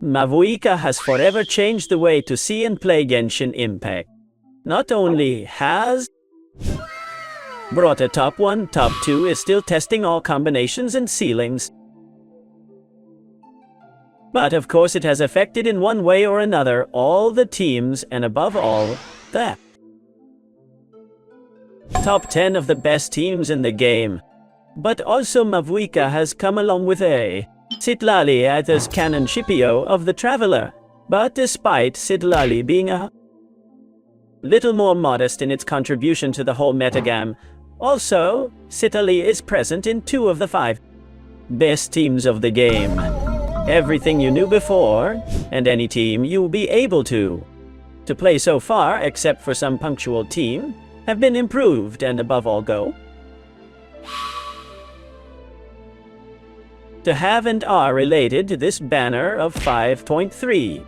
Mavuika has forever changed the way to see and play Genshin Impact. Not only has brought a top 1, top 2 is still testing all combinations and ceilings. But of course it has affected in one way or another all the teams and above all, the top 10 of the best teams in the game. But also Mavuika has come along with a Citlali as canon Scipio of the Traveler. But despite Citlali being a little more modest in its contribution to the whole metagame, also, Citlali is present in 2 of the 5 best teams of the game. Everything you knew before, and any team you'll be able to play so far, except for some punctual team, have been improved and above all go to have and are related to this banner of 5.3.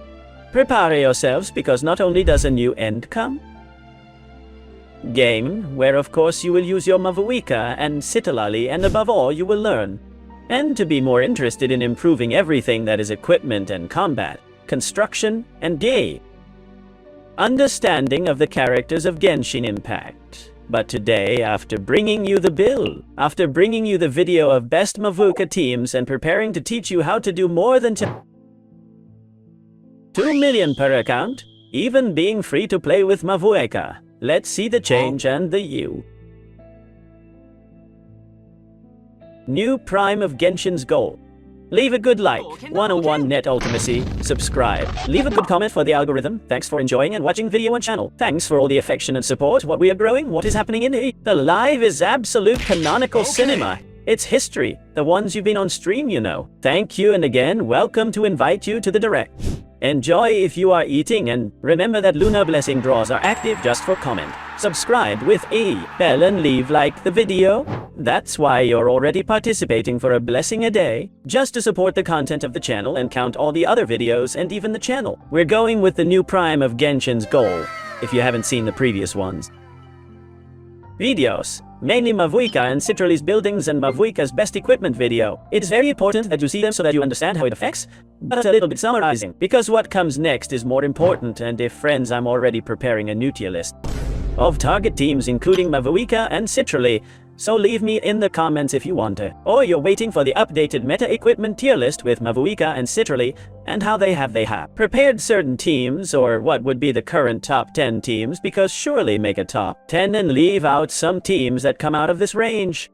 Prepare yourselves, because not only does a new end come game, where of course you will use your Mavuika and Citlali, and above all you will learn and to be more interested in improving everything that is equipment and combat, construction, and understanding of the characters of Genshin Impact. But today, after bringing you the video of best Mavuika teams and preparing to teach you how to do more than 2 million per account, even being free to play with Mavuika, let's see the change and the new prime of Genshin's goal. Leave a good like, 101 net ultimacy, subscribe, leave a good comment for the algorithm. Thanks for enjoying and watching video on channel. Thanks for all the affection and support. What we are growing, what is happening in the live is absolute canonical cinema. It's history, the ones you've been on stream, you know. Thank you, and again, welcome to invite you to the direct. Enjoy if you are eating, and remember that lunar blessing draws are active just for comment. Subscribe with a bell and leave like the video. That's why you're already participating for a blessing a day, just to support the content of the channel and count all the other videos and even the channel. We're going with the new prime of Genshin's goal, if you haven't seen the previous ones. Videos. Mainly Mavuika and Citrali's buildings and Mavuika's best equipment video. It's very important that you see them so that you understand how it affects, but a little bit summarizing, because what comes next is more important. And if friends, I'm already preparing a new tier list of target teams including Mavuika and Citrali, so leave me in the comments if you want to. Or you're waiting for the updated meta equipment tier list with Mavuika and Citrali and how they have prepared certain teams, or what would be the current top 10 teams, because surely make a top 10 and leave out some teams that come out of this range.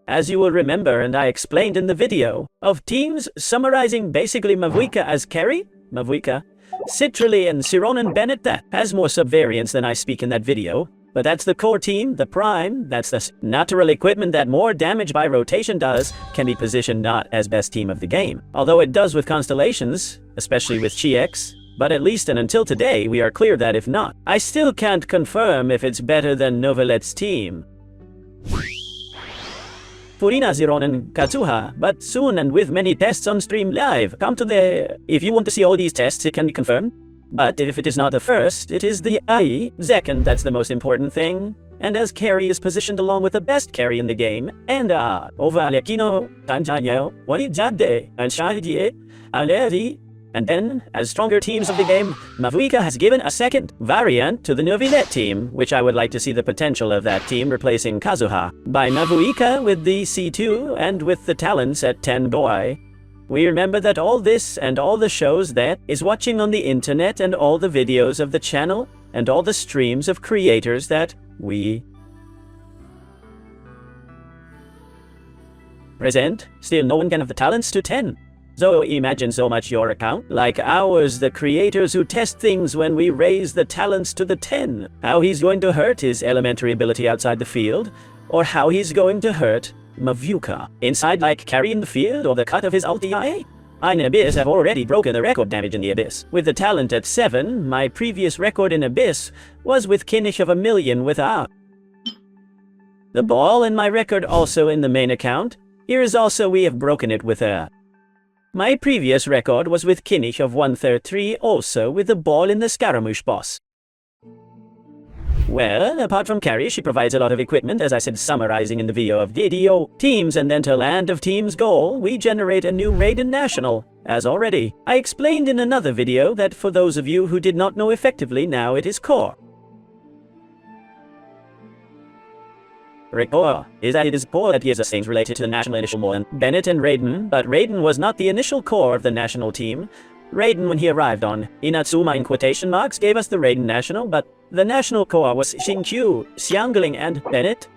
As you will remember, and I explained in the video of teams summarizing basically Mavuika as carry, Mavuika, Citrali and Cironan Bennett, that has more subvariants than I speak in that video. But that's the core team, the prime, that's the natural equipment that more damage by rotation does, can be positioned not as best team of the game. Although it does with constellations, especially with GX, but at least and until today we are clear that if not, I still can't confirm if it's better than Novelet's team. Furina, Zironen, Katsuha, but soon and with many tests on stream live, come to the... If you want to see all these tests, it can be confirmed. But if it is not the first, it is the second, that's the most important thing. And as carry is positioned along with the best carry in the game, and over Alekino, Tanjanyo, Walijade, and Shahidie, Aleri, and then, as stronger teams of the game, Mavuika has given a second variant to the Novelet team, which I would like to see the potential of that team replacing Kazuha by Mavuika with the C2 and with the talents at 10 boy. We remember that all this and all the shows that is watching on the internet and all the videos of the channel and all the streams of creators that we present, still no one can have the talents to 10. So imagine so much your account, like ours, the creators who test things when we raise the talents to the 10. How he's going to hurt his elementary ability outside the field, or how he's going to hurt Mavuika inside, like carrying the field or the cut of his ulti. I in Abyss have already broken the record damage in the Abyss. With the talent at 7, my previous record in Abyss was with Kinnish of 1 million without the ball, and my record also in the main account. Here is also we have broken it with my previous record was with Kinnish of 133, also with the ball in the Scaramouche boss. Well, apart from carry, she provides a lot of equipment, as I said, summarizing in the video of video teams, and then to Land of Teams goal, we generate a new Raiden National. as already I explained in another video that for those of you who did not know effectively, now it is core. Core is that it is core that gives us things related to the national initial more than Bennett and Raiden, but Raiden was not the initial core of the national team. Raiden, when he arrived on Inatsuma in quotation marks, gave us the Raiden national, but the national core was Shinkyu, Xiangling, and Bennett.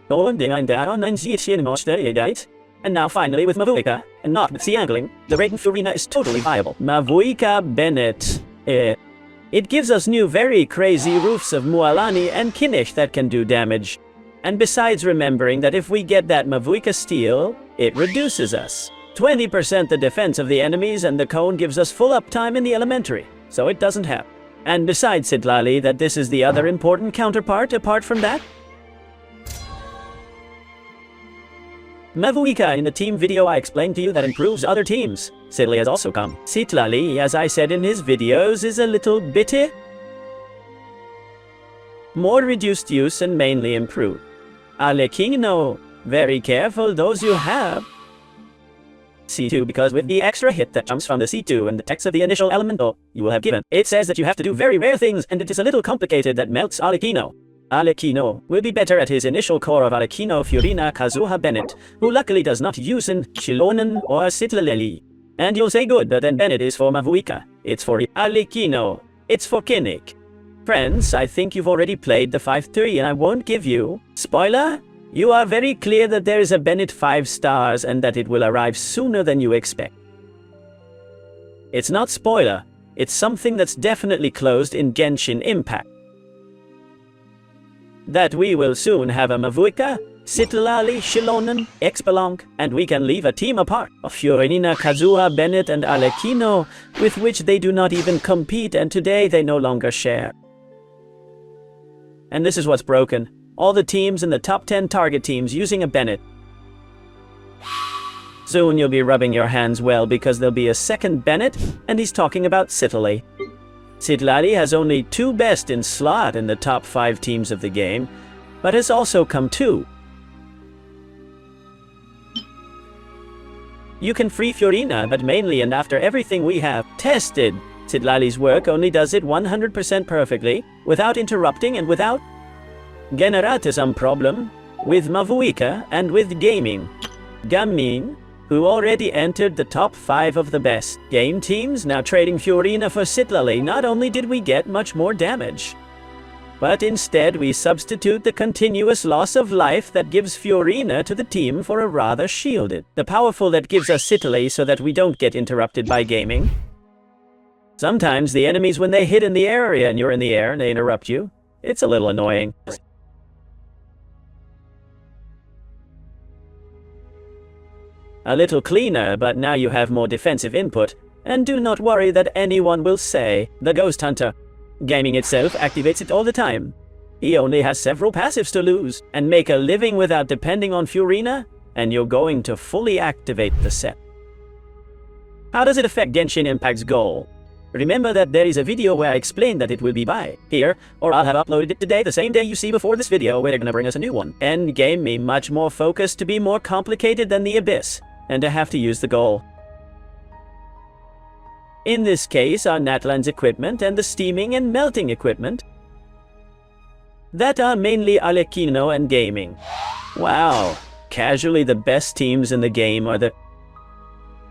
And now finally with Mavuika, and not with Xiangling, the Raiden Furina is totally viable. Mavuika Bennett. It gives us new very crazy roofs of Mualani and Kinnish that can do damage. And besides remembering that if we get that Mavuika steel, it reduces us 20% the defense of the enemies, and the cone gives us full uptime in the elementary, so it doesn't have. And besides Sitlali, that this is the other important counterpart apart from that. Mavuika in the team video I explained to you that improves other teams. Sitlali has also come. Sitlali, as I said in his videos, is a little bit more reduced use and mainly improved. Alekino, very careful those you have. C2, because with the extra hit that jumps from the C2 and the text of the initial elemental you will have given, it says that you have to do very rare things, and it is a little complicated that melts Alekino. Alekino will be better at his initial core of Alekino Furina Kazuha Bennett, who luckily does not use in Shilonen or Sitlali. And you'll say good, but then Bennett is for Mavuika. It's for Alekino. It's for Kinnick. Friends, I think you've already played the 5-3 and I won't give you spoiler. You are very clear that there is a Bennett 5 stars and that it will arrive sooner than you expect. It's not spoiler, it's something that's definitely closed in Genshin Impact. That we will soon have a Mavuika, Sitlali, Shilonen, Xpelonk, and we can leave a team apart of Furina, Kazuha, Bennett, and Alekino, with which they do not even compete, and today they no longer share. And this is what's broken. All the teams in the top 10 target teams using a Bennett. Soon you'll be rubbing your hands well because there'll be a second Bennett, and he's talking about Sitlali. Sitlali has only 2 best in slot in the top 5 teams of the game, but has also come 2. You can free Furina, but mainly and after everything we have tested, Sitlali's work only does it 100% perfectly, without interrupting and without generating some problem with Mavuika and with gaming. Gamin, who already entered the top 5 of the best game teams, now trading Furina for Sitlali. Not only did we get much more damage, but instead we substitute the continuous loss of life that gives Furina to the team for a rather shielded. The powerful that gives us Sitlali so that we don't get interrupted by gaming. Sometimes the enemies, when they hit in the area and you're in the air and they interrupt you, it's a little annoying. A little cleaner, but now you have more defensive input, and do not worry that anyone will say the Ghost Hunter. Gaming itself activates it all the time. He only has several passives to lose, and make a living without depending on Furina, and you're going to fully activate the set. How does it affect Genshin Impact's goal? Remember that there is a video where I explained that it will be by here, or I'll have uploaded it today, the same day you see before this video, where they're gonna bring us a new one. Endgame me much more focused to be more complicated than the Abyss, and to have to use the goal. In this case are NATLAN's equipment and the steaming and melting equipment that are mainly Alekino and gaming. Wow, casually the best teams in the game are the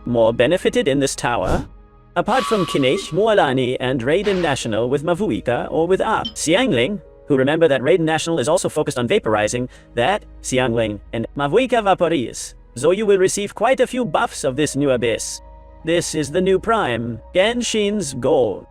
more benefited in this tower. Apart from Kinnish, Mualani, and Raiden National with Mavuika or with Xiangling, who remember that Raiden National is also focused on vaporizing, that Xiangling and Mavuika vaporize. So you will receive quite a few buffs of this new Abyss. This is the new Prime, Genshin's goal.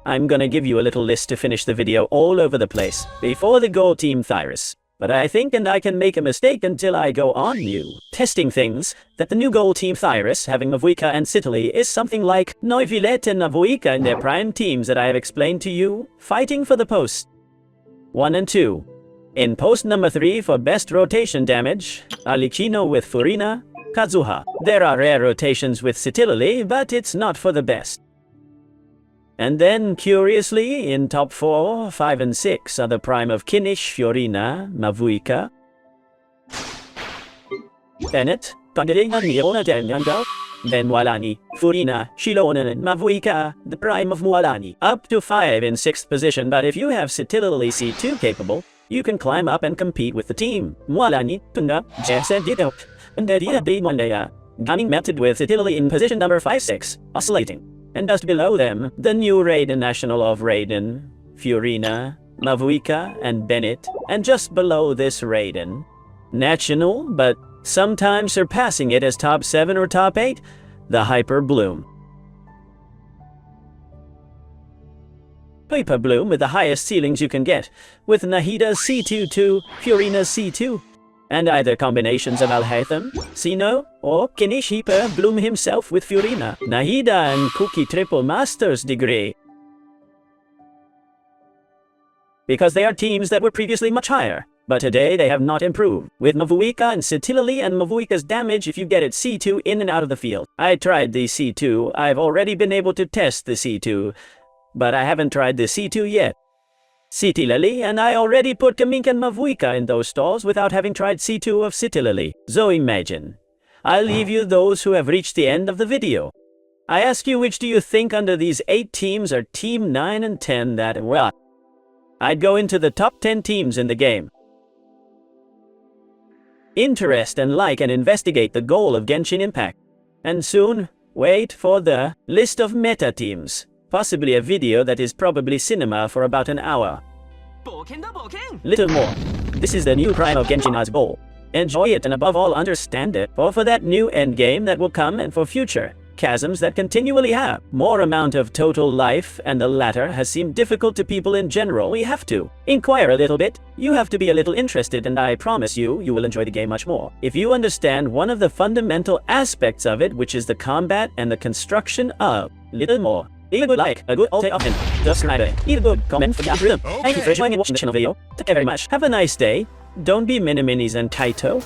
I'm gonna give you a little list to finish the video all over the place before the goal Team Thyrus. But I think, and I can make a mistake until I go on you testing things, that the new goal Team Thyrus, having Mavuika and Sitlali, is something like Noivilette and Mavuika in their prime teams that I have explained to you, fighting for the post 1 and 2. In post number 3 for best rotation damage, Alekino with Furina, Kazuha. There are rare rotations with Sitlali, but it's not for the best. And then, curiously, in top 4, 5 and 6 are the prime of Kinnish, Furina, Mavuika, Bennett, then Mualani, Furina, Shilonen, and Mavuika, the prime of Mualani, up to 5 in 6th position. But if you have Citilali C2 capable, you can climb up and compete with the team. Mualani, Tunga, Jess, and Ditto, and Dedia B. Mondaya, gunning melted with Citilali in position number 5-6, oscillating. And just below them, the new Raiden National of Raiden, Furina, Mavuika, and Bennett, and just below this Raiden, National, but sometimes surpassing it as top 7 or top 8, the Hyper Bloom. Hyper Bloom with the highest ceilings you can get, with Nahida's C2-2, Furina's C2, and either combinations of Alhaitham, Sino, or Kinish Hyper Bloom himself with Furina, Nahida and Kuki Triple Master's degree. Because they are teams that were previously much higher, but today they have not improved. With Mavuika and Citilali and Mavuika's damage if you get it C2 in and out of the field. I tried the C2, I've already been able to test the C2, but I haven't tried the C2 yet. Citilali, and I already put Kamink and Mavuika in those stalls without having tried C2 of Citilali. So imagine. I'll leave you those who have reached the end of the video. I ask you, which do you think under these 8 teams are team 9 and 10 that, well, I'd go into the top 10 teams in the game. Interest and like and investigate the goal of Genshin Impact. And soon, wait for the list of meta teams. Possibly a video that is probably cinema for about an hour. Little more. This is the new prime of Genshin's goal. Enjoy it and above all understand it, for that new endgame that will come and for future chasms that continually have more amount of total life, and the latter has seemed difficult to people in general. We have to inquire a little bit. You have to be a little interested, and I promise you, you will enjoy the game much more if you understand one of the fundamental aspects of it, which is the combat and the construction of little more. Leave a good like, a good alt option, subscribe, leave a good comment for the algorithm. Thank you for joining and watching the channel video. Thank you very much. Have a nice day. Don't be mini-minis and Taito.